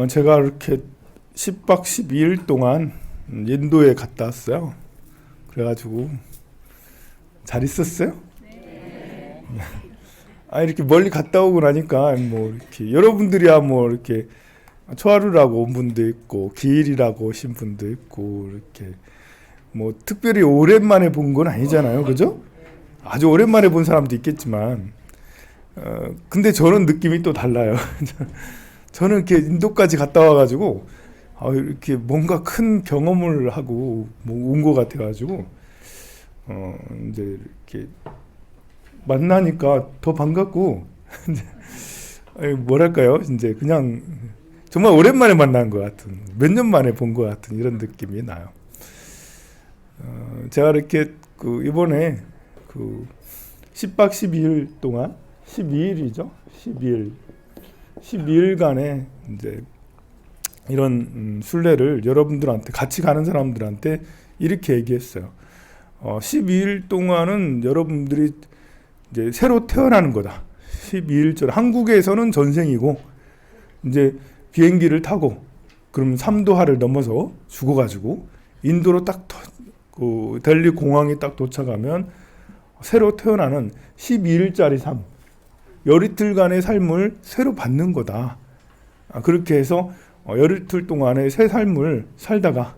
제가 이렇게 10박 12일 동안 인도에 갔다 왔어요. 그래가지고 잘 있었어요? 네. 이렇게 멀리 갔다 오고 나니까 뭐 이렇게 여러분들이야 뭐 이렇게 초하루라고 온 분도 있고 기일이라고 오신 분도 있고 이렇게 뭐 특별히 오랜만에 본 건 아니잖아요, 그죠? 아주 오랜만에 본 사람도 있겠지만 근데 저는 느낌이 또 달라요. 저는 이렇게 인도까지 갔다 와가지고 이렇게 뭔가 큰 경험을 하고 뭐 온 것 같아가지고 이제 이렇게 만나니까 더 반갑고 뭐랄까요, 이제 그냥 정말 오랜만에 만난 것 같은, 몇 년 만에 본 것 같은 이런 느낌이 나요. 제가 이렇게 이번에 10박 12일 동안 12일이죠. 12일간의 이제 이런 순례를 여러분들한테 같이 가는 사람들한테 이렇게 얘기했어요. 12일 동안은 여러분들이 이제 새로 태어나는 거다. 12일절 한국에서는 전생이고 이제 비행기를 타고 그럼 3도하를 넘어서 죽어가지고 인도로 딱 델리 공항에 딱 도착하면 새로 태어나는 12일짜리 삶, 열이틀간의 삶을 새로 받는 거다. 그렇게 해서 열이틀 동안의 새 삶을 살다가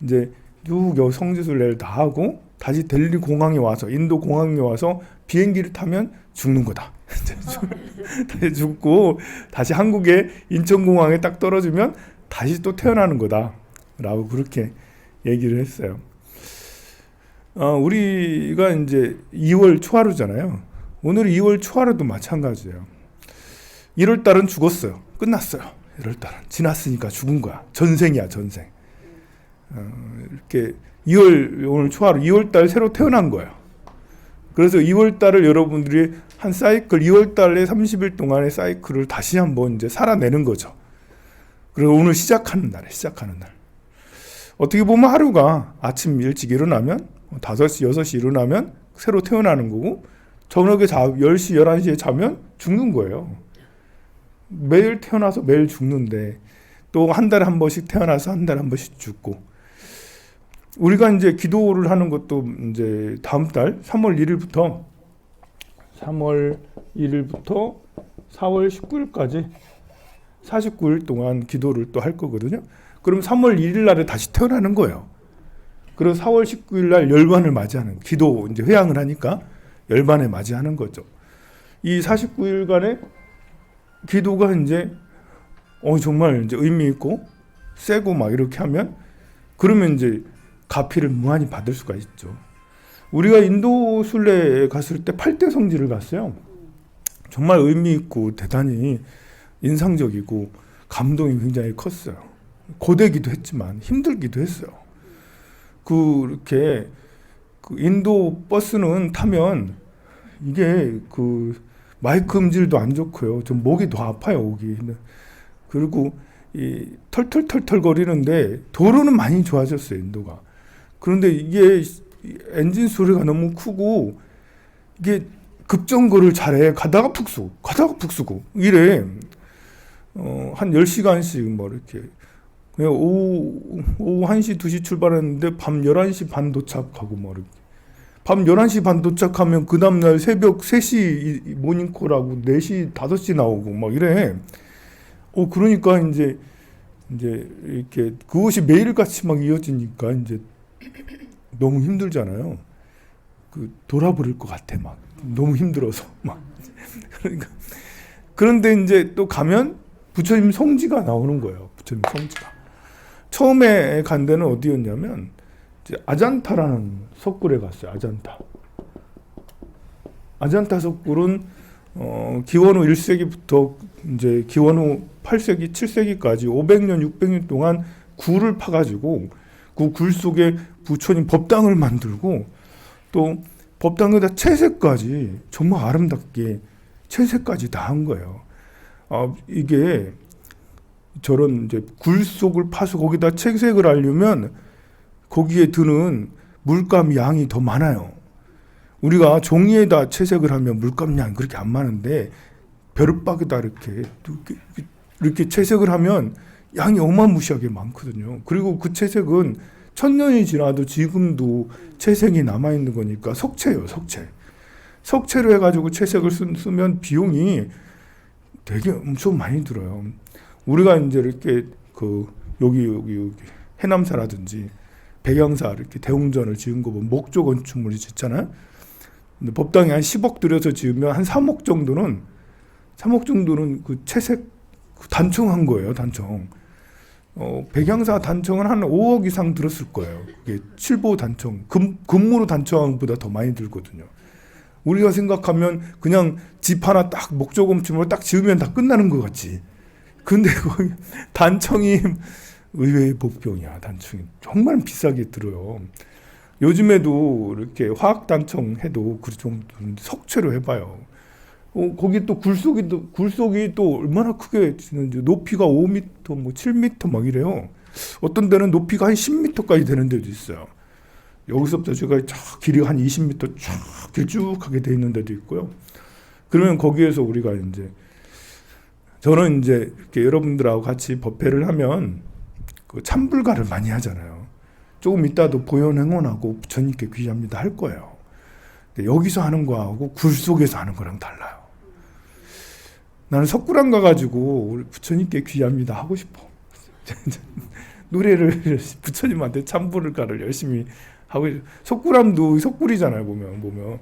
이제 쭉 성지순례를 다 하고 다시 델리 공항에 와서 인도 공항에 와서 비행기를 타면 죽는 거다. 다시 죽고 다시 한국의 인천공항에 딱 떨어지면 다시 또 태어나는 거다 라고 그렇게 얘기를 했어요. 우리가 이제 2월 초하루잖아요. 오늘 2월 초하루도 마찬가지예요. 1월 달은 죽었어요. 끝났어요. 1월 달은 지났으니까 죽은 거야. 전생이야, 전생. 이렇게 오늘 초하루 2월 달 새로 태어난 거예요. 그래서 2월 달을 여러분들이 한 사이클, 2월 달에 30일 동안의 사이클을 다시 한번 이제 살아내는 거죠. 그리고 오늘 시작하는 날. 어떻게 보면 하루가 아침 일찍 일어나면 5시, 6시 일어나면 새로 태어나는 거고 저녁에 10시, 11시에 자면 죽는 거예요. 매일 태어나서 매일 죽는데 또 한 달에 한 번씩 태어나서 한 달에 한 번씩 죽고 우리가 이제 기도를 하는 것도 이제 다음 달 3월 1일부터 4월 19일까지 49일 동안 기도를 또 할 거거든요. 그럼 3월 1일 날에 다시 태어나는 거예요. 그리고 4월 19일 날 열반을 맞이하는, 기도 이제 회양을 하니까 열반에 맞이하는 거죠. 이 49일간의 기도가 이제 정말 이제 의미 있고 세고 막 이렇게 하면 그러면 이제 가피를 무한히 받을 수가 있죠. 우리가 인도 순례에 갔을 때 8대 성지를 갔어요. 정말 의미 있고 대단히 인상적이고 감동이 굉장히 컸어요. 고되기도 했지만 힘들기도 했어요. 그렇게 인도 버스는 타면 이게 마이크 음질도 안 좋고요. 좀 목이 더 아파요, 목이. 그리고 이 털털털털 거리는데 도로는 많이 좋아졌어요, 인도가. 그런데 이게 엔진 소리가 너무 크고 이게 급정거를 잘해. 가다가 푹 쓰고 이래. 한 10시간씩 뭐 이렇게 오후 1시, 2시 출발했는데 밤 11시 반 도착하고 뭐 이렇게. 밤 11시 반 도착하면 그 다음날 새벽 3시 모닝콜하고 4시, 5시 나오고 막 이래. 그러니까 이제 이렇게 그것이 매일같이 막 이어지니까 이제 너무 힘들잖아요. 돌아버릴 것 같아, 막. 너무 힘들어서 막. 그러니까 그런데 이제 또 가면 부처님 성지가 나오는 거예요. 부처님 성지가. 처음에 간 데는 어디였냐면 이제 아잔타라는 석굴에 갔어요. 아잔타 석굴은 기원후 1세기부터 이제 기원후 8세기, 7세기까지 500년, 600년 동안 굴을 파가지고 그 굴 속에 부처님 법당을 만들고 또 법당에다 채색까지 정말 아름답게 채색까지 다 한 거예요. 이게 저런 이제 굴 속을 파서 거기다 채색을 하려면 거기에 드는 물감 양이 더 많아요. 우리가 종이에다 채색을 하면 물감 양이 그렇게 안 많은데 벼룩박에다 이렇게 이렇게 채색을 하면 양이 어마무시하게 많거든요. 그리고 그 채색은 1000년이 지나도 지금도 채색이 남아있는 거니까 석채예요, 석채. 석채로 해가지고 채색을 쓰면 비용이 되게 엄청 많이 들어요. 우리가 이제 이렇게 여기 해남사라든지 백양사 이렇게 대웅전을 지은 거 보면 목조 건축물이 짓잖아요. 근데 법당에 한 10억 들여서 지으면 한 3억 정도는 그 채색 단청한 거예요, 단청. 백양사 단청은 한 5억 이상 들었을 거예요. 그게 칠보 단청, 금무로 단청한 것보다 더 많이 들거든요. 우리가 생각하면 그냥 집 하나 딱 목조 건축물로 딱 지으면 다 끝나는 것 같지. 근데 거기 단청이 의외의 복병이야. 단청이 정말 비싸게 들어요. 요즘에도 이렇게 화학 단청 해도 그 정도 석채로 해봐요. 거기 또 굴속이 또 얼마나 크게 지는지 높이가 5m, 뭐 7m 막 이래요. 어떤 데는 높이가 한 10m까지 되는 데도 있어요. 여기서부터 제가 쫙 길이가 한 20m 쫙 길쭉하게 돼 있는 데도 있고요. 그러면 거기에서 우리가 저는 이제 이렇게 여러분들하고 같이 법회를 하면 그 참불가를 많이 하잖아요. 조금 이따도 보현행원하고 부처님께 귀합니다 할 거예요. 근데 여기서 하는 거하고 굴속에서 하는 거랑 달라요. 나는 석굴암 가가지고 우리 부처님께 귀합니다 하고 싶어. 노래를 부처님한테 참불가를 열심히 하고. 석굴암도 석굴이잖아요. 보면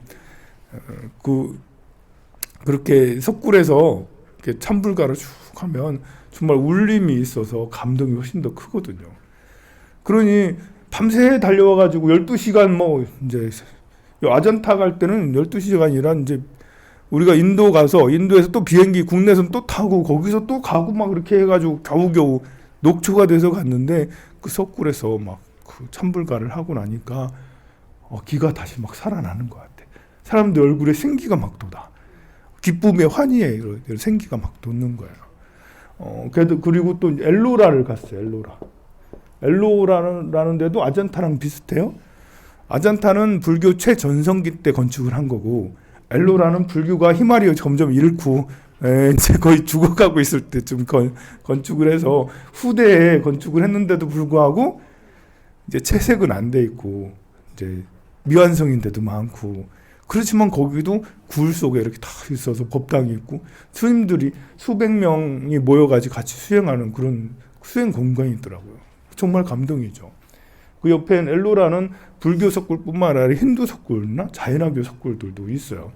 그렇게 석굴에서 이렇게 참불가를 쭉 하면 정말 울림이 있어서 감동이 훨씬 더 크거든요. 그러니 밤새 달려와가지고 12시간 뭐 이제 아잔타 갈 때는 12시간이란 이제 우리가 인도 가서 인도에서 또 비행기 국내선 또 타고 거기서 또 가고 막 이렇게 해가지고 겨우겨우 녹초가 돼서 갔는데 그 석굴에서 막 그 참불가를 하고 나니까 기가 다시 막 살아나는 것 같아. 사람들 얼굴에 생기가 막 돋아. 기쁨의 환희에 생기가 막 돋는 거예요. 그리고 또 엘로라를 갔어요. 엘로라는 데도 아잔타랑 비슷해요. 아잔타는 불교 최전성기 때 건축을 한 거고, 엘로라는 불교가 희마리를 점점 잃고 이제 거의 죽어가고 있을 때쯤 건축을 해서 후대에 건축을 했는데도 불구하고 이제 채색은 안 돼 있고 이제 미완성인데도 많고, 그렇지만 거기도 굴 속에 이렇게 다 있어서 법당이 있고 스님들이 수백 명이 모여가지고 같이 수행하는 그런 수행 공간이 있더라고요. 정말 감동이죠. 그 옆엔 엘로라는 불교 석굴뿐만 아니라 힌두 석굴이나 자이나교 석굴들도 있어요.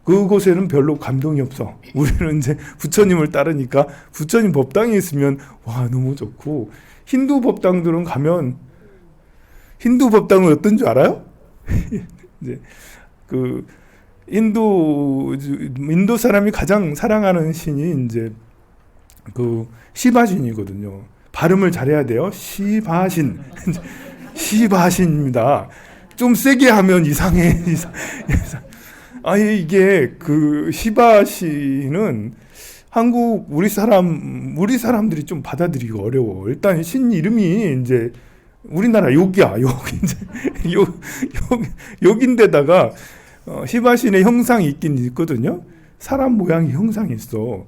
그곳에는 별로 감동이 없어. 우리는 이제 부처님을 따르니까 부처님 법당이 있으면 와 너무 좋고, 힌두 법당들은 가면 힌두 법당은 어떤 줄 알아요? 이제 그 인도 사람이 가장 사랑하는 신이 이제 그 시바신이거든요. 발음을 잘해야 돼요. 시바신. 시바신입니다. 좀 세게 하면 이상해. 아니 이게 그 시바신은 우리 사람들이 좀 받아들이기 어려워. 일단 신 이름이 이제 우리나라 욕이야. 욕인데다가 시바신의 형상이 있긴 있거든요. 사람 모양의 형상이 있어.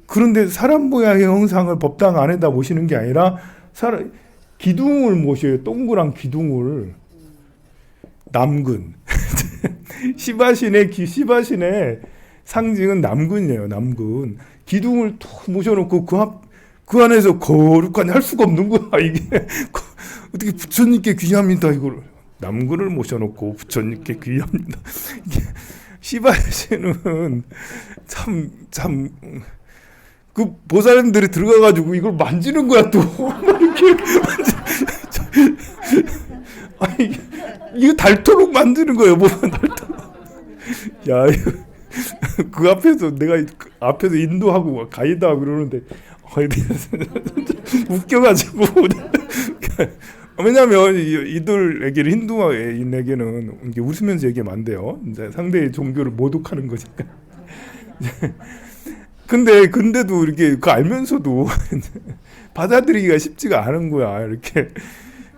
그런데 사람 모양의 형상을 법당 안에다 모시는 게 아니라 기둥을 모셔요. 동그란 기둥을. 남근. 시바신의 상징은 남근이에요. 남근. 기둥을 툭 모셔놓고 그 안에서 거룩하니 할 수가 없는 거야. 이게 어떻게 부처님께 귀합니다 이걸. 남근을 모셔놓고 부처님께 귀합니다. 시바신은 참 그 보살님들이 들어가가지고 이걸 만지는 거야 또. 이렇게 아니 이거 닳도록 만드는 거예요. 보면 닳도록. 야 이거 그 앞에서 내가 앞에서 인도하고 가이드하고 그러는데 웃겨가지고. 왜냐하면 이들에게 힌두인에게는 웃으면서 얘기하면 안 돼요. 이제 상대의 종교를 모독하는 거니까. 근데도 이렇게 그 알면서도 받아들이기가 쉽지가 않은 거야. 이렇게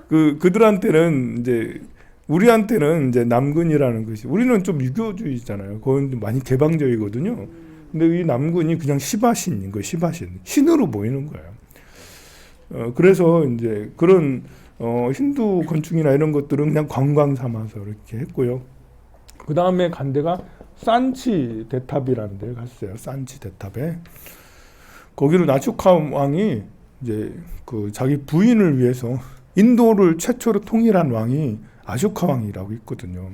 그들한테는 이제 우리한테는 이제 남근이라는 것이, 우리는 좀 유교주의잖아요. 그건 좀 많이 개방적이거든요. 근데 이 남군이 그냥 시바신인 거예요. 시바신. 신으로 보이는 거예요. 그래서 이제 그런 힌두 건축이나 이런 것들은 그냥 관광 삼아서 이렇게 했고요. 그 다음에 간 데가 산치 대탑이라는 데를 갔어요. 산치 대탑에. 거기로 아쇼카 왕이 이제 그 자기 부인을 위해서 인도를 최초로 통일한 왕이 아쇼카 왕이라고 있거든요.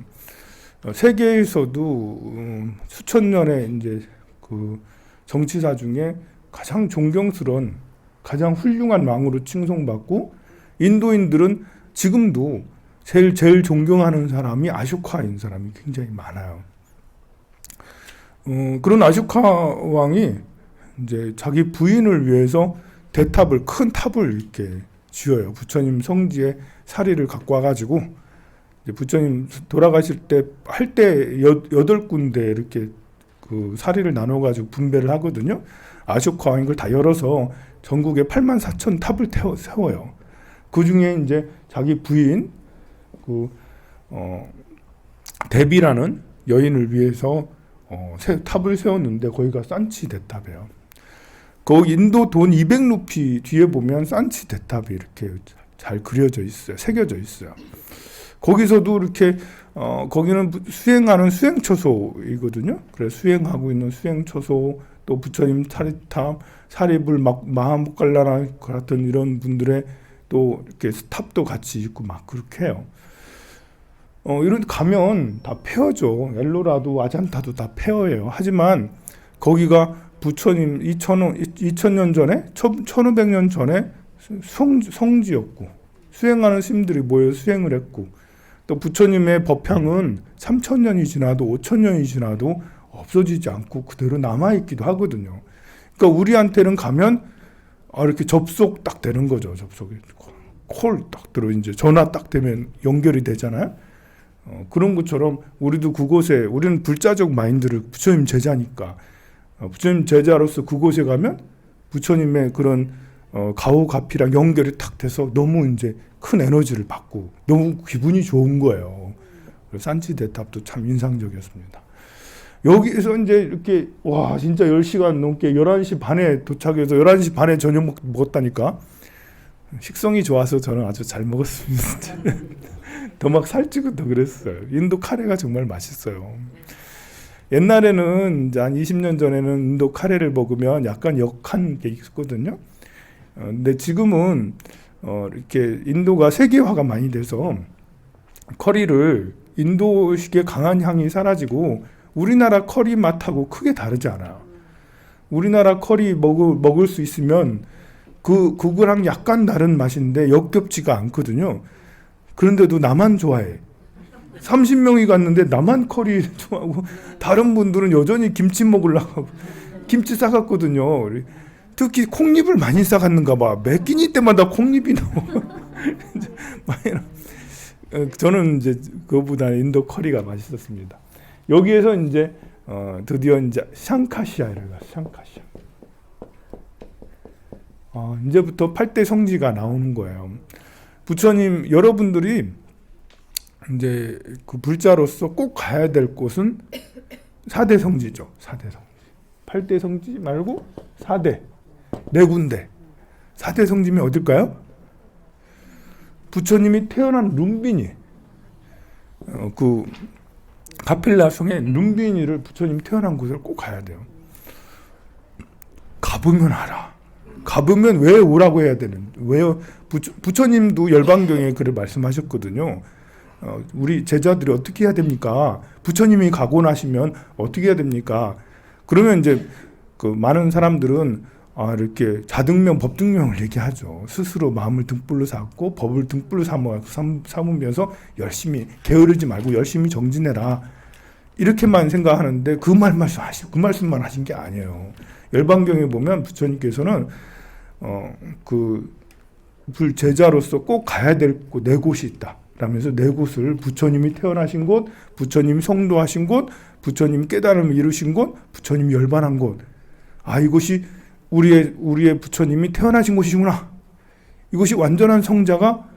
세계에서도 수천 년의 이제 그 정치사 중에 가장 존경스러운, 가장 훌륭한 왕으로 칭송받고, 인도인들은 지금도 제일 존경하는 사람이 아쇼카인 사람이 굉장히 많아요. 그런 아쇼카 왕이 이제 자기 부인을 위해서 대탑을, 큰 탑을 이렇게 지어요. 부처님 성지에 사리를 갖고 와가지고 이제 부처님 돌아가실 때 할 때 8군데 이렇게 그 사리를 나눠가지고 분배를 하거든요. 아쇼카 왕이 그걸 다 열어서 전국에 84,000 탑을 세워요. 그 중에 이제 자기 부인 데비라는 여인을 위해서 탑을 세웠는데 거기가 산치 대탑이에요. 거기 인도 돈 200루피 뒤에 보면 산치 대탑이 이렇게 잘 그려져 있어요. 새겨져 있어요. 거기서도 이렇게 거기는 수행하는 수행처소이거든요. 그래서 수행하고 있는 수행처소, 또 부처님 사리탑, 사리불 마하모칼라나 같은 이런 분들의 또 이렇게 탑도 같이 있고 막 그렇게 해요. 이런 데 가면 다 폐허죠. 엘로라도 아잔타도 다 폐허예요. 하지만 거기가 부처님 2000년 전에 1500년 전에 성지였고, 수행하는 스님들이 모여 수행을 했고, 또 부처님의 법향은 3000년이 지나도 5000년이 지나도 없어지지 않고 그대로 남아있기도 하거든요. 그러니까 우리한테는 가면 이렇게 접속 딱 되는 거죠. 접속이 콜 딱 들어 이제 전화 딱 되면 연결이 되잖아요. 그런 것처럼 우리도 그곳에, 우리는 불자적 마인드를, 부처님 제자니까 부처님 제자로서 그곳에 가면 부처님의 그런 가오가피랑 연결이 탁 돼서 너무 이제 큰 에너지를 받고 너무 기분이 좋은 거예요. 산치 대탑도 참 인상적이었습니다. 여기서 이제 이렇게 와 진짜 10시간 넘게 11시 반에 도착해서 11시 반에 저녁 먹었다니까. 식성이 좋아서 저는 아주 잘 먹었습니다. 더 막 살찌고 더 그랬어요. 인도 카레가 정말 맛있어요. 옛날에는 이제 한 20년 전에는 인도 카레를 먹으면 약간 역한 게 있었거든요. 근데 지금은 이렇게 인도가 세계화가 많이 돼서 커리를 인도식의 강한 향이 사라지고 우리나라 커리 맛하고 크게 다르지 않아요. 우리나라 커리 먹을 수 있으면 그거랑 약간 다른 맛인데 역겹지가 않거든요. 그런데도 나만 좋아해. 30명이 갔는데 나만 커리 좋아하고 다른 분들은 여전히 김치 먹으려고 김치 싸갔거든요. 특히 콩잎을 많이 싸갔는가 봐. 매 끼니 때마다 콩잎이 나와. 저는 이제 그거보다 인도 커리가 맛있었습니다. 여기에서 이제 드디어 이제 샹카시아를 가서 샹카시아. 이제부터 8대 성지가 나오는 거예요. 부처님 여러분들이 이제 그 불자로서 꼭 가야 될 곳은 4대 성지죠. 4대 성지. 8대 성지 말고 4대. 4군데. 4대 성지면 어딜까요? 부처님이 태어난 룸비니. 그 가필라 성의 룸비니를 부처님 태어난 곳을 꼭 가야 돼요. 가보면 알아. 가보면 왜 오라고 해야 되는? 왜요? 부처님도 열반경에 그를 말씀하셨거든요. 우리 제자들이 어떻게 해야 됩니까? 부처님이 가고 나시면 어떻게 해야 됩니까? 그러면 이제 그 많은 사람들은 이렇게 자등명, 법등명을 얘기하죠. 스스로 마음을 등불로 삼고 법을 등불로 삼으면서 열심히 게으르지 말고 열심히 정진해라. 이렇게만 생각하는데 그 말씀만 하신 게 아니에요. 열반경에 보면 부처님께서는 그 불제자로서 꼭 가야 될 네 곳이 있다. 라면서 네 곳을 부처님이 태어나신 곳, 부처님이 성도하신 곳, 부처님이 깨달음을 이루신 곳, 부처님이 열반한 곳. 이곳이 우리의 부처님이 태어나신 곳이구나. 이곳이 완전한 성자가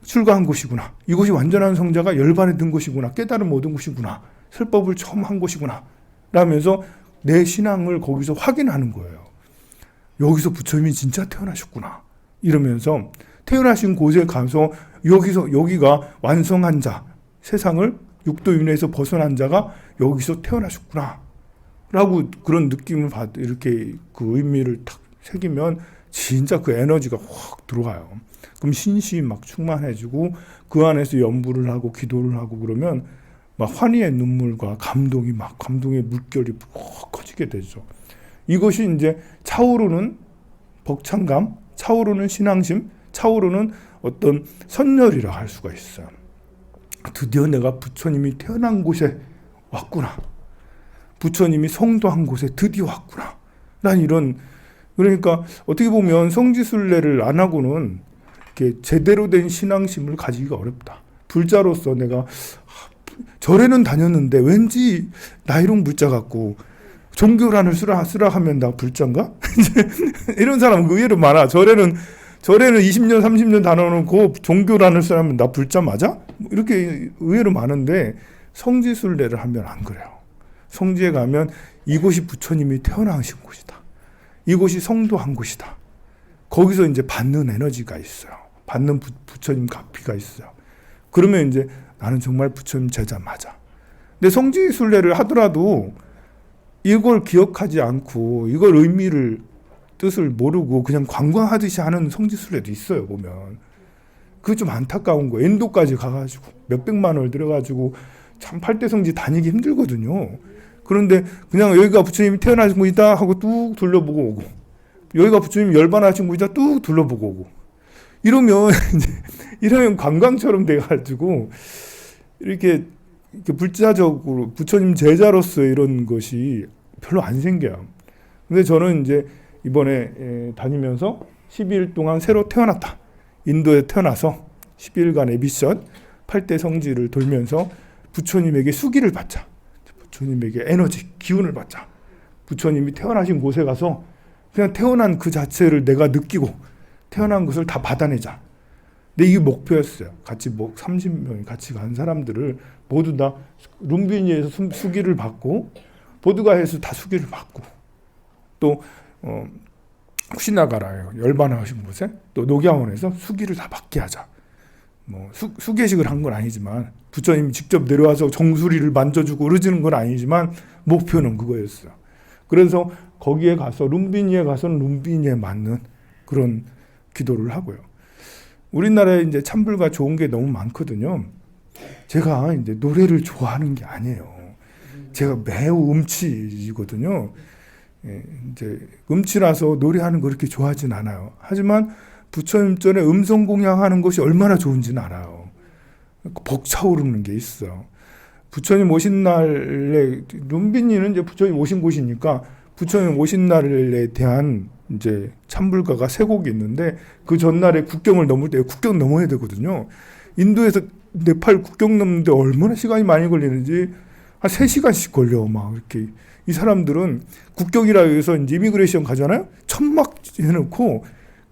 출가한 곳이구나. 이곳이 완전한 성자가 열반에 든 곳이구나. 깨달음 얻은 곳이구나. 설법을 처음 한 곳이구나. 라면서 내 신앙을 거기서 확인하는 거예요. 여기서 부처님이 진짜 태어나셨구나 이러면서 태어나신 곳에 가서 여기가 완성한 자, 세상을 육도윤회에서 벗어난 자가 여기서 태어나셨구나 라고 그런 느낌을 이렇게 그 의미를 탁 새기면 진짜 그 에너지가 확 들어와요. 그럼 신심이 막 충만해지고 그 안에서 연부를 하고 기도를 하고 그러면 막 환희의 눈물과 감동의 물결이 확 커지게 되죠. 이것이 이제 차오르는 벅찬감, 차오르는 신앙심, 차오르는 어떤 선열이라 할 수가 있어요. 드디어 내가 부처님이 태어난 곳에 왔구나. 부처님이 성도한 곳에 드디어 왔구나. 난 이런, 그러니까 어떻게 보면 성지순례를 안 하고는 이렇게 제대로 된 신앙심을 가지기가 어렵다. 불자로서 내가 절에는 다녔는데 왠지 나이롱 불자 같고 종교란을 쓰라 하면 나 불자인가? 이런 사람 의외로 많아. 절에는 20년 30년 다녀놓고 종교란을 쓰라면 나 불자 맞아? 이렇게 의외로 많은데 성지순례를 하면 안 그래요. 성지에 가면 이곳이 부처님이 태어나신 곳이다. 이곳이 성도한 곳이다. 거기서 이제 받는 에너지가 있어요. 받는 부처님 가피가 있어요. 그러면 이제 나는 정말 부처님 제자 맞아. 근데 성지순례를 하더라도 이걸 기억하지 않고 이걸 뜻을 모르고 그냥 관광하듯이 하는 성지순례도 있어요. 보면 그게 좀 안타까운 거예요. 인도까지 가가지고 몇백만 원을 들여가지고 참 8대 성지 다니기 힘들거든요. 그런데 그냥 여기가 부처님이 태어나신 곳이다 하고 뚝 둘러보고 오고, 여기가 부처님이 열반하신 곳이다 뚝 둘러보고 오고, 이러면 관광처럼 돼가지고 이렇게 불자적으로 부처님 제자로서 이런 것이 별로 안 생겨요. 근데 저는 이제 이번에 다니면서 12일 동안 새로 태어났다. 인도에 태어나서 12일간의 미션 8대 성지를 돌면서 부처님에게 수기를 받자. 부처님에게 에너지, 기운을 받자. 부처님이 태어나신 곳에 가서 그냥 태어난 그 자체를 내가 느끼고 태어난 것을 다 받아내자. 근데 이게 목표였어요. 같이 30명이 같이 간 사람들을 모두 다 룸비니에서 수기를 받고 보드가에서 다 수기를 받고 또 쿠시나가라요. 열반하신 곳에 또 녹야원에서 수기를 다 받게 하자. 수계식을 한 건 아니지만 부처님이 직접 내려와서 정수리를 만져주고 으르지는 건 아니지만 목표는 그거였어요. 그래서 거기에 가서 룸비니에 가서는 룸비니에 맞는 그런 기도를 하고요. 우리나라에 이제 참불가 좋은 게 너무 많거든요. 제가 이제 노래를 좋아하는 게 아니에요. 제가 매우 음치거든요. 이제 음치라서 노래하는 거 그렇게 좋아하진 않아요. 하지만 부처님 전에 음성 공양하는 것이 얼마나 좋은지는 알아요. 벅차오르는 게 있어요. 부처님 오신 날에 룸비니는 이제 부처님 오신 곳이니까 부처님 오신 날에 대한 이제 참불가가 세 곡이 있는데 그 전날에 국경을 넘을 때 국경 넘어야 되거든요. 인도에서 네팔 국경 넘는데 얼마나 시간이 많이 걸리는지 한 3시간씩 걸려. 막 이렇게 이 사람들은 국경이라 해서 이제 이미그레이션 가잖아요. 천막 해놓고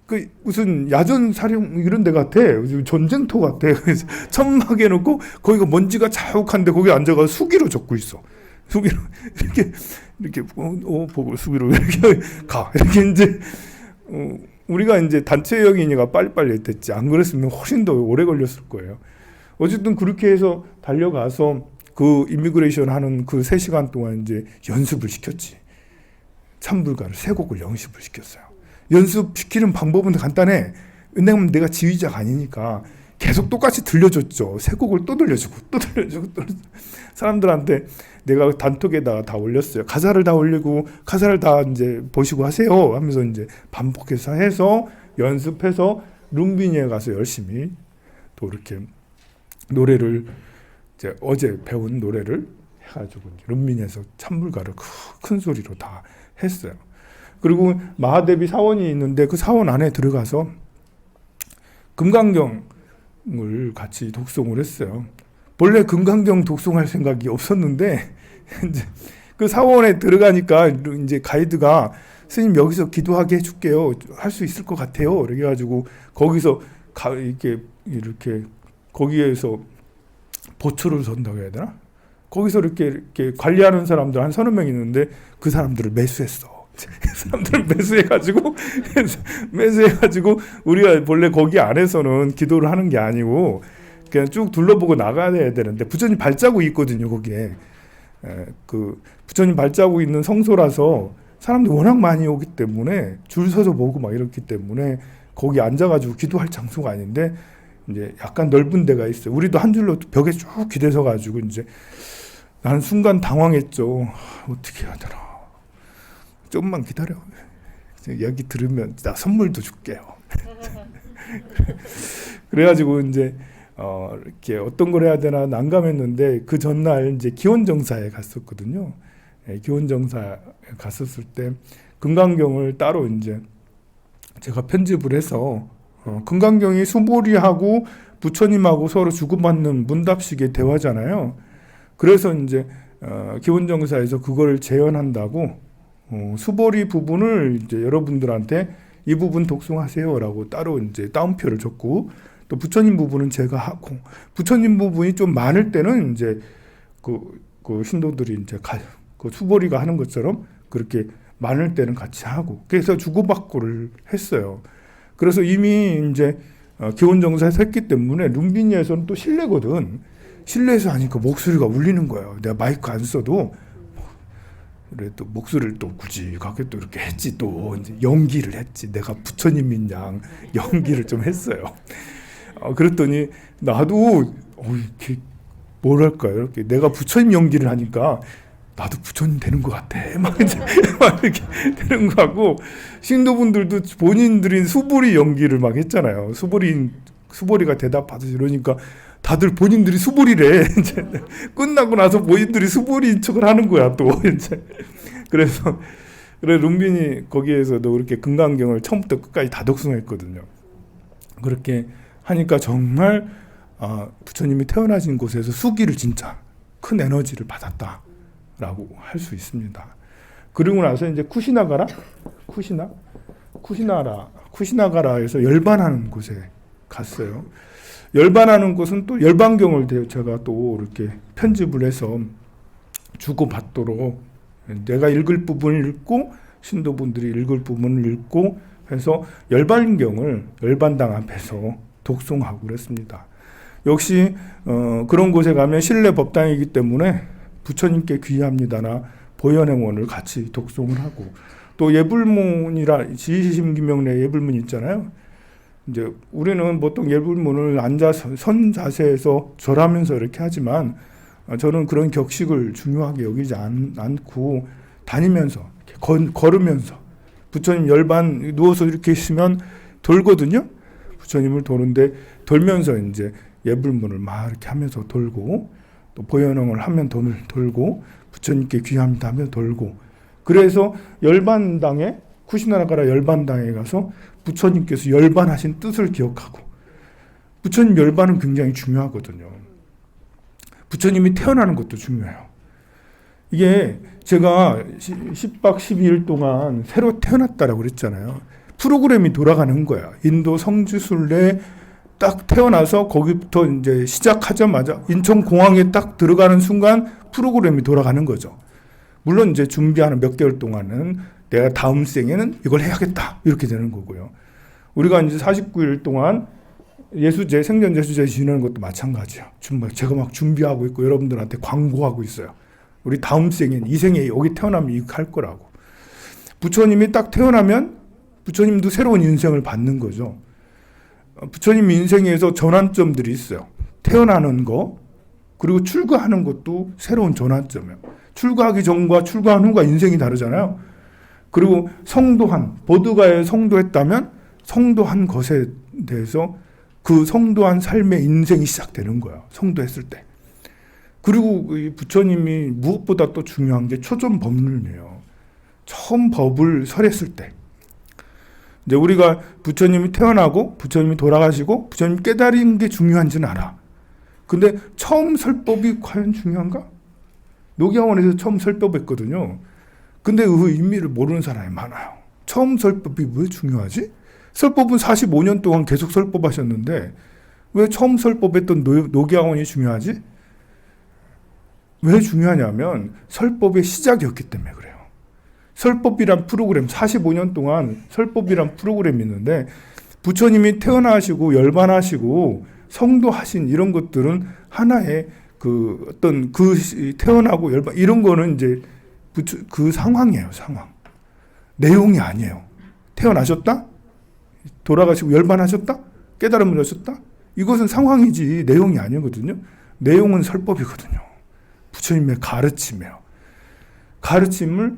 그 무슨 야전 사령 이런 데 같아. 전쟁터 같아. 그래서 천막 해놓고 거기가 먼지가 자욱한데 거기 앉아가서 수기로 적고 있어. 수기로 이렇게 보고 수기로 이렇게 가. 이렇게 이제 우리가 이제 단체역이니까 빨리빨리 됐지. 안 그랬으면 훨씬 더 오래 걸렸을 거예요. 어쨌든 그렇게 해서 달려가서 그 이미그레이션 하는 그 3시간 동안 이제 연습을 시켰지. 참불가를 3곡을 연습을 시켰어요. 연습시키는 방법은 간단해. 왜냐면 내가 지휘자가 아니니까 계속 똑같이 들려줬죠. 3곡을 또 들려주고 또 들려주고 또 사람들한테 내가 단톡에다가 다 올렸어요. 가사를 다 올리고 가사를 다 이제 보시고 하세요 하면서 이제 반복해서 해서 연습해서 룸비니에 가서 열심히 또 이렇게 노래를 이제 어제 배운 노래를 해가지고 룸비니에서 참불가를 큰 소리로 다 했어요. 그리고 마하대비 사원이 있는데 그 사원 안에 들어가서 금강경을 같이 독송을 했어요. 본래 금강경 독송할 생각이 없었는데 이제 그 사원에 들어가니까 이제 가이드가 스님 여기서 기도하게 해줄게요. 할 수 있을 것 같아요. 그래가지고 거기서 이렇게 거기에서 보초를 선다고 해야 되나? 거기서 이렇게 관리하는 사람들 한 서너 명 있는데 그 사람들을 매수했어. 그 사람들을 매수해가지고 우리가 원래 거기 안에서는 기도를 하는 게 아니고 그냥 쭉 둘러보고 나가야 되는데 부처님 발자국이 있거든요. 거기에 그 부처님 발자국 있는 성소라서 사람들이 워낙 많이 오기 때문에 줄 서서 보고 막 이렇기 때문에 거기 앉아가지고 기도할 장소가 아닌데 이제 약간 넓은 데가 있어요. 우리도 한 줄로 벽에 쭉 기대서 가지고 이제 나는 순간 당황했죠. 어떻게 해야 되나. 좀만 기다려. 여기 들으면 나 선물도 줄게요. 그래가지고 이제 이렇게 어떤 걸 해야 되나 난감했는데 그 전날 이제 기원정사에 갔었거든요. 기원정사에 갔었을 때 금강경을 따로 이제 제가 편집을 해서 금강경이 수보리하고 부처님하고 서로 주고받는 문답식의 대화잖아요. 그래서 이제 기원정사에서 그걸 재현한다고 수보리 부분을 이제 여러분들한테 이 부분 독송하세요라고 따로 이제 따옴표를 줬고 또 부처님 부분은 제가 하고 부처님 부분이 좀 많을 때는 이제 그 신도들이 이제 그 수보리가 하는 것처럼 그렇게 많을 때는 같이 하고 그래서 주고받고를 했어요. 그래서 이미 이제 기원정사에서 했기 때문에 룸비니에서는 또 실내거든. 실내에서 하니까 목소리가 울리는 거예요. 내가 마이크 안 써도 그래 또 목소리를 또 굵직하게 또 이렇게 했지 또 이제 연기를 했지. 내가 부처님인 양 연기를 좀 했어요. 그랬더니 나도 이렇게 뭐랄까요? 이렇게 내가 부처님 연기를 하니까 나도 부처님 되는 것 같아. 막 이렇게 되는 거 같고 신도분들도 본인들이 수보리 연기를 막 했잖아요. 수보리가 대답하듯이 이러니까 다들 본인들이 수보리래. 이제 끝나고 나서 본인들이 수보리인 척을 하는 거야 또 이제. 그래서 룸빈이 거기에서도 그렇게 금강경을 처음부터 끝까지 다 독송했거든요. 그렇게 하니까 정말 부처님이 태어나신 곳에서 수기를 진짜 큰 에너지를 받았다라고 할 수 있습니다. 그리고 나서 이제 쿠시나가라에서 열반하는 곳에 갔어요. 열반하는 곳은 또 열반경을 제가 또 이렇게 편집을 해서 주고받도록 내가 읽을 부분을 읽고 신도분들이 읽을 부분을 읽고 해서 열반경을 열반당 앞에서 독송하고 그랬습니다. 역시 그런 곳에 가면 신뢰 법당이기 때문에 부처님께 귀합니다나 보현행원을 같이 독송을 하고 또 예불문이라 지시심기명내 예불문 있잖아요. 이제 우리는 보통 예불문을 앉아서 선 자세에서 절하면서 이렇게 하지만 저는 그런 격식을 중요하게 여기지 않고 다니면서 걸으면서 부처님 열반 누워서 이렇게 있으면 돌거든요. 부처님을 도는데 돌면서 이제 예불문을 막 이렇게 하면서 돌고 또 보현응을 하면 돌고 부처님께 귀합니다 하면 돌고 그래서 열반당에 쿠시나가라 열반당에 가서 부처님께서 열반하신 뜻을 기억하고 부처님 열반은 굉장히 중요하거든요. 부처님이 태어나는 것도 중요해요. 이게 제가 10박 12일 동안 새로 태어났다라고 그랬잖아요. 프로그램이 돌아가는 거야. 인도 성지순례 딱 태어나서 거기부터 이제 시작하자마자 인천공항에 딱 들어가는 순간 프로그램이 돌아가는 거죠. 물론 이제 준비하는 몇 개월 동안은 내가 다음 생에는 이걸 해야겠다 이렇게 되는 거고요. 우리가 이제 49일 동안 예수제 생전 예수제 지내는 것도 마찬가지예요. 제가 막 준비하고 있고 여러분들한테 광고하고 있어요. 우리 다음 생엔 이 생에 여기 태어나면 이거 할 거라고. 부처님이 딱 태어나면 부처님도 새로운 인생을 받는 거죠. 부처님 인생에서 전환점들이 있어요. 태어나는 거 그리고 출가하는 것도 새로운 전환점이에요. 출가하기 전과 출가한 후가 인생이 다르잖아요. 그리고 성도한 보드가에 성도했다면 성도한 것에 대해서 그 성도한 삶의 인생이 시작되는 거예요. 성도했을 때. 그리고 이 부처님이 무엇보다 또 중요한 게 초전 법륜이에요. 처음 법을 설했을 때. 이제 우리가 부처님이 태어나고 부처님이 돌아가시고 부처님 깨달은 게 중요한지는 알아. 근데 처음 설법이 과연 중요한가? 녹야원에서 처음 설법했거든요. 근데 그 의미를 모르는 사람이 많아요. 처음 설법이 왜 중요하지? 설법은 45년 동안 계속 설법하셨는데 왜 처음 설법했던 녹야원이 중요하지? 왜 중요하냐면 설법의 시작이었기 때문에 그래요. 설법이란 프로그램, 45년 동안 설법이란 프로그램이 있는데 부처님이 태어나시고 열반하시고 성도하신 이런 것들은 하나의 그 어떤 그 태어나고 열반 이런 거는 이제 그 상황이에요, 상황. 내용이 아니에요. 태어나셨다? 돌아가시고 열반하셨다? 깨달음을 하셨다? 이것은 상황이지 내용이 아니거든요. 내용은 설법이거든요. 부처님의 가르침이에요. 가르침을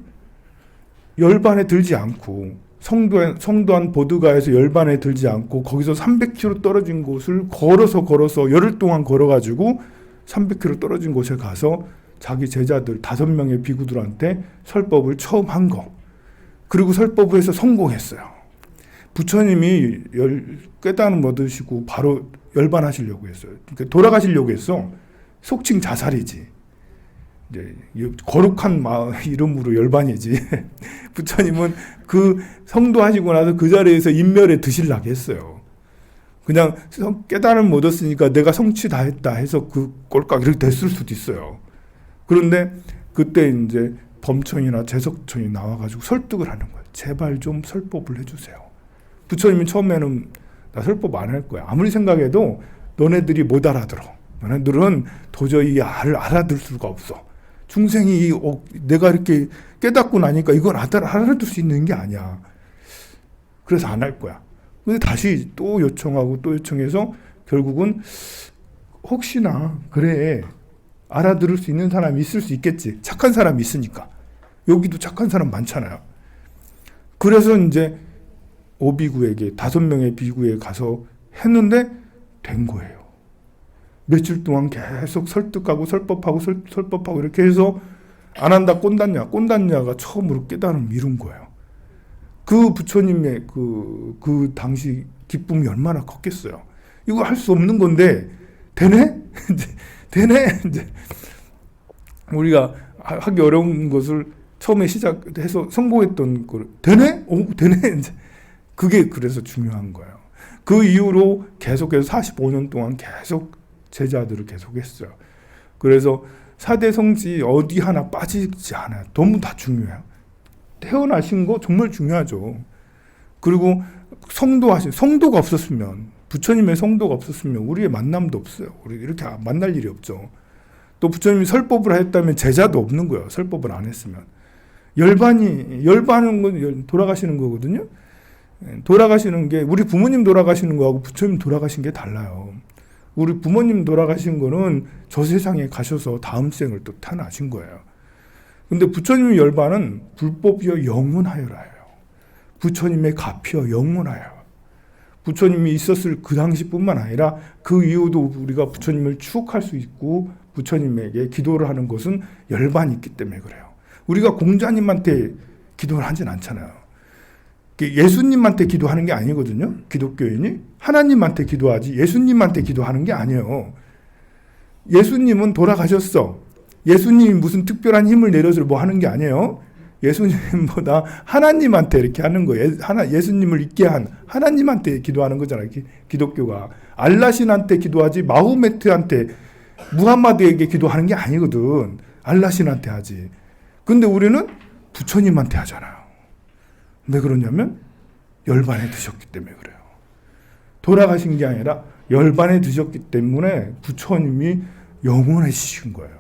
열반에 들지 않고 성도한 보드가에서 열반에 들지 않고 거기서 300km 떨어진 곳을 걸어서 열흘 동안 걸어가지고 300km 떨어진 곳에 가서 자기 제자들 5명의 비구들한테 설법을 처음 한 거. 그리고 설법을 해서 성공했어요. 부처님이 깨달음 얻으시고 바로 열반하시려고 했어요. 그러니까 돌아가시려고 했어. 속칭 자살이지. 이제 거룩한 이름으로 열반이지. 부처님은 그 성도하시고 나서 그 자리에서 인멸에 드시려고 했어요. 그냥 깨달음 얻었으니까 내가 성취 다 했다 해서 그 꼴깍 이렇게 됐을 수도 있어요. 그런데 그때 이제 범천이나 재석천이 나와가지고 설득을 하는 거예요. 제발 좀 설법을 해주세요. 부처님이 처음에는 나 설법 안 할 거야. 아무리 생각해도 너네들이 못 알아들어. 너네들은 도저히 알아들 수가 없어. 중생이 내가 이렇게 깨닫고 나니까 이건 알아들 수 있는 게 아니야. 그래서 안 할 거야. 근데 다시 또 요청하고 또 요청해서 결국은 혹시나 그래 알아들을 수 있는 사람이 있을 수 있겠지. 착한 사람이 있으니까. 여기도 착한 사람 많잖아요. 그래서 이제 오비구에게 5명의 비구에 가서 했는데 된 거예요. 며칠 동안 계속 설득하고 설법하고 이렇게 해서 안 한다 꼰단냐가 처음으로 깨달음을 이룬 거예요. 그 부처님의 그 당시 기쁨이 얼마나 컸겠어요. 이거 할 수 없는 건데 되네? 되네? 이제 우리가 하기 어려운 것을 처음에 시작해서 성공했던 걸 되네? 되네? 이제 그게 그래서 중요한 거예요. 그 이후로 계속해서 45년 동안 계속 제자들을 계속했어요. 그래서 4대 성지 어디 하나 빠지지 않아요. 너무 다 중요해요. 태어나신 거 정말 중요하죠. 그리고 성도가 없었으면 부처님의 성도가 없었으면 우리의 만남도 없어요. 우리 이렇게 만날 일이 없죠. 또 부처님이 설법을 했다면 제자도 없는 거예요. 설법을 안 했으면. 열반은 건 돌아가시는 거거든요. 돌아가시는 게 우리 부모님 돌아가시는 거하고 부처님 돌아가신 게 달라요. 우리 부모님 돌아가신 거는 저 세상에 가셔서 다음 생을 또 태어나신 거예요. 근데 부처님의 열반은 불법이여 영원하여라요. 부처님의 가피여 영원하여. 부처님이 있었을 그 당시뿐만 아니라 그 이후도 우리가 부처님을 추억할 수 있고 부처님에게 기도를 하는 것은 열반이 있기 때문에 그래요. 우리가 공자님한테 기도를 하진 않잖아요. 예수님한테 기도하는 게 아니거든요. 기독교인이 하나님한테 기도하지 예수님한테 기도하는 게 아니에요. 예수님은 돌아가셨어. 예수님이 무슨 특별한 힘을 내려서 뭐 하는 게 아니에요. 예수님보다 하나님한테 이렇게 하는 거예요. 예수님을 있게 한 하나님한테 기도하는 거잖아요. 기독교가 알라신한테 기도하지 마호메트한테 무함마드에게 기도하는 게 아니거든. 알라신한테 하지. 근데 우리는 부처님한테 하잖아요. 왜 그러냐면 열반에 드셨기 때문에 그래요. 돌아가신 게 아니라 열반에 드셨기 때문에 부처님이 영원해지신 거예요.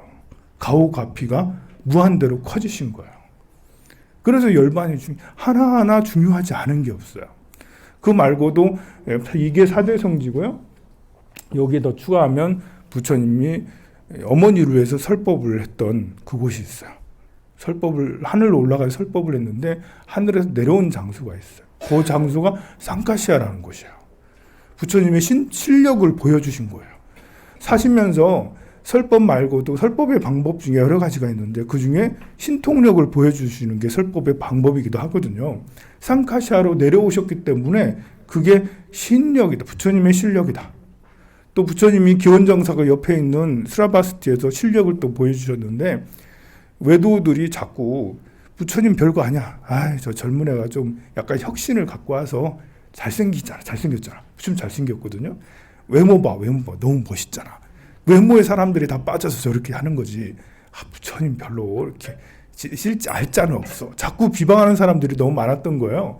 가오가피가 무한대로 커지신 거예요. 그래서 열반이 하나하나 중요하지 않은 게 없어요. 그 말고도 이게 4대 성지고요. 여기에 더 추가하면 부처님이 어머니를 위해서 설법을 했던 그곳이 있어요. 하늘로 올라가서 설법을 했는데 하늘에서 내려온 장소가 있어요. 그 장소가 쌍카시아라는 곳이에요. 부처님의 실력을 보여주신 거예요. 사시면서 설법 말고도 설법의 방법 중에 여러 가지가 있는데 그 중에 신통력을 보여주시는 게 설법의 방법이기도 하거든요. 쌍카시아로 내려오셨기 때문에 그게 신력이다. 부처님의 실력이다. 또 부처님이 기원정사가 옆에 있는 스라바스티에서 실력을 또 보여주셨는데 외도들이 자꾸 부처님 별거 아니야. 저 젊은 애가 좀 약간 혁신을 갖고 와서 잘생겼잖아. 부처님 잘생겼거든요. 외모 봐. 너무 멋있잖아. 외모에 사람들이 다 빠져서 저렇게 하는 거지. 부처님 별로 이렇게 실제 알자는 없어. 자꾸 비방하는 사람들이 너무 많았던 거예요.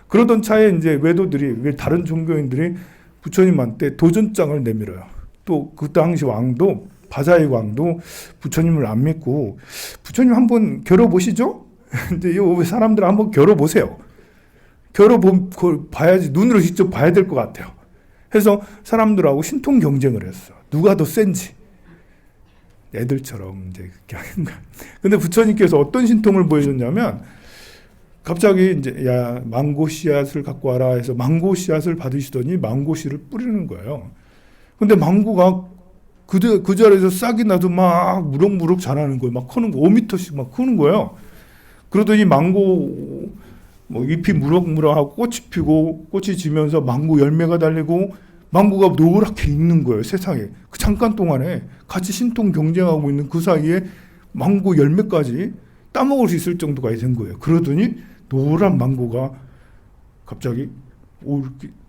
그러던 차에 이제 외도들이, 다른 종교인들이 부처님한테 도전장을 내밀어요. 또 그 당시 왕도, 바자의 왕도 부처님을 안 믿고, 부처님 한번 겨뤄보시죠? 근데 이 사람들 한번 겨뤄보세요. 봐야지, 눈으로 직접 봐야 될 것 같아요. 해서 사람들하고 신통 경쟁을 했어. 누가 더 센지. 애들처럼 이제 그렇게 하는 거야. 근데 부처님께서 어떤 신통을 보여줬냐면, 갑자기 이제 야 망고 씨앗을 갖고 와라 해서 망고 씨앗을 받으시더니 망고 씨를 뿌리는 거예요. 근데 망고가 그 자리에서 싹이 나도 막 무럭무럭 자라는 거예요. 막 크는 거 5m씩 막 크는 거예요. 그러더니 망고 뭐 잎이 무럭무럭하고 꽃이 피고 꽃이 지면서 망고 열매가 달리고 망고가 노랗게 익는 거예요. 세상에. 그 잠깐 동안에 같이 신통 경쟁하고 있는 그 사이에 망고 열매까지 따먹을 수 있을 정도가 된 거예요. 그러더니 노란 망고가 갑자기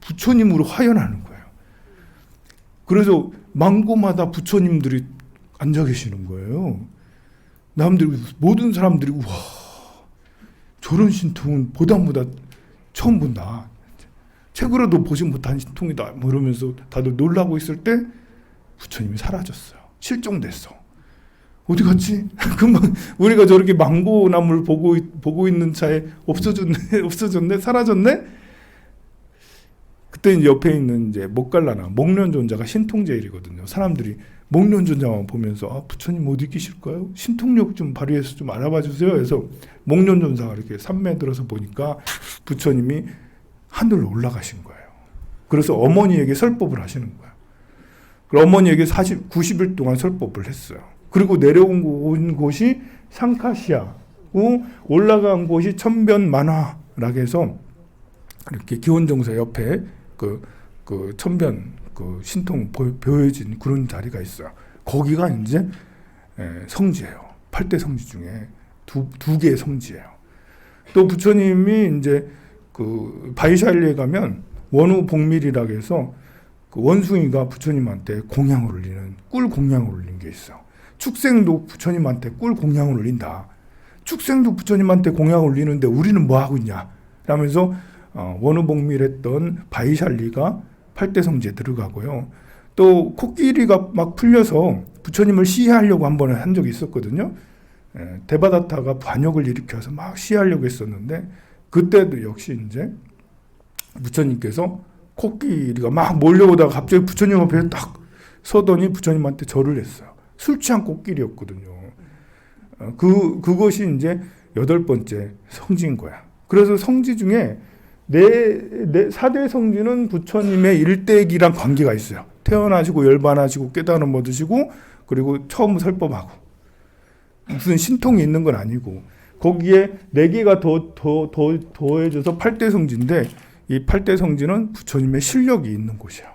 부처님으로 화연하는 거예요. 그래서 망고마다 부처님들이 앉아 계시는 거예요. 모든 사람들이 와 저런 신통은 보다 처음 본다. 책으로도 보지 못한 신통이다. 뭐 이러면서 다들 놀라고 있을 때 부처님이 사라졌어요. 실종됐어. 어디 갔지? 금방 우리가 저렇게 망고나무를 보고 있는 차에 없어졌네, 사라졌네. 그때 이제 옆에 있는 이제 목갈라나 목련존자가 신통제일이거든요. 사람들이 목련존자만 보면서 아, 부처님 어디 계실까요? 신통력 좀 발휘해서 좀 알아봐 주세요. 그래서 목련존자가 이렇게 산매에 들어서 보니까 부처님이 하늘로 올라가신 거예요. 그래서 어머니에게 설법을 하시는 거예요. 그리고 어머니에게 90일 동안 설법을 했어요. 그리고 내려온 곳이 상카시아고 올라간 곳이 천변만화라고 해서 이렇게 기원정사 옆에 그 천변 그 신통 보여진 그런 자리가 있어요. 거기가 이제 성지예요. 8대 성지 중에 두 개의 성지예요. 또 부처님이 이제 그 바이샬리에 가면 원우복밀이라고 해서 그 원숭이가 부처님한테 공양을 올리는 꿀 공양을 올린 게 있어요. 축생도 부처님한테 꿀 공양을 올린다. 축생도 부처님한테 공양을 올리는데 우리는 뭐 하고 있냐? 라면서 원우복밀했던 바이샬리가 8대 성지에 들어가고요. 또 코끼리가 막 풀려서 부처님을 시해하려고 한 번에 한 적이 있었거든요. 데바다타가 반역을 일으켜서 막 시해하려고 했었는데 그때도 역시 이제 부처님께서 코끼리가 막 몰려오다가 갑자기 부처님 앞에 딱 서더니 부처님한테 절을 했어요. 술 취한 코끼리였거든요. 그것이 이제 8번째 성지인 거야. 그래서 성지 중에 4대 성지는 부처님의 일대기랑 관계가 있어요. 태어나시고 열반하시고 깨달음 얻으시고 그리고 처음 설법하고 무슨 신통이 있는 건 아니고 거기에 4개가 더해져서 8대 성지인데 이 8대 성지는 부처님의 실력이 있는 곳이에요.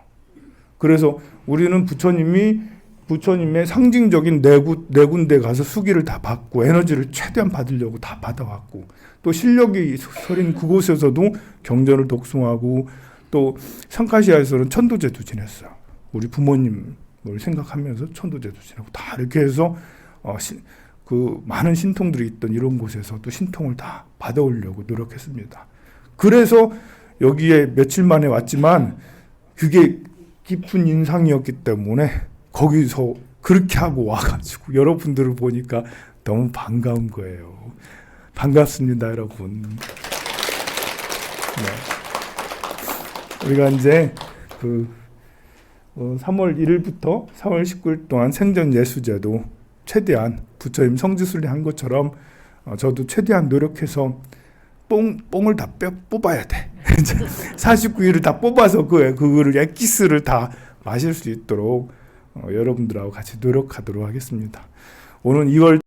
그래서 우리는 부처님의 상징적인 네 군데 가서 수기를 다 받고 에너지를 최대한 받으려고 다 받아왔고 또 실력이 서린 그곳에서도 경전을 독송하고 또 상카시아에서는 천도제도 지냈어요. 우리 부모님을 생각하면서 천도제도 지내고 다 이렇게 해서 그 많은 신통들이 있던 이런 곳에서도 신통을 다 받아오려고 노력했습니다. 그래서 여기에 며칠 만에 왔지만 그게 깊은 인상이었기 때문에 거기서 그렇게 하고 와가지고 여러분들을 보니까 너무 반가운 거예요. 반갑습니다, 여러분. 네. 우리가 이제 3월 1일부터 4월 19일 동안 생전 예수제도 최대한 부처님 성지순례 한 것처럼 저도 최대한 노력해서 뽕을 다 뽑아야 돼. 49일을 다 뽑아서 그거를 엑기스를 다 마실 수 있도록 여러분들하고 같이 노력하도록 하겠습니다. 오늘 2월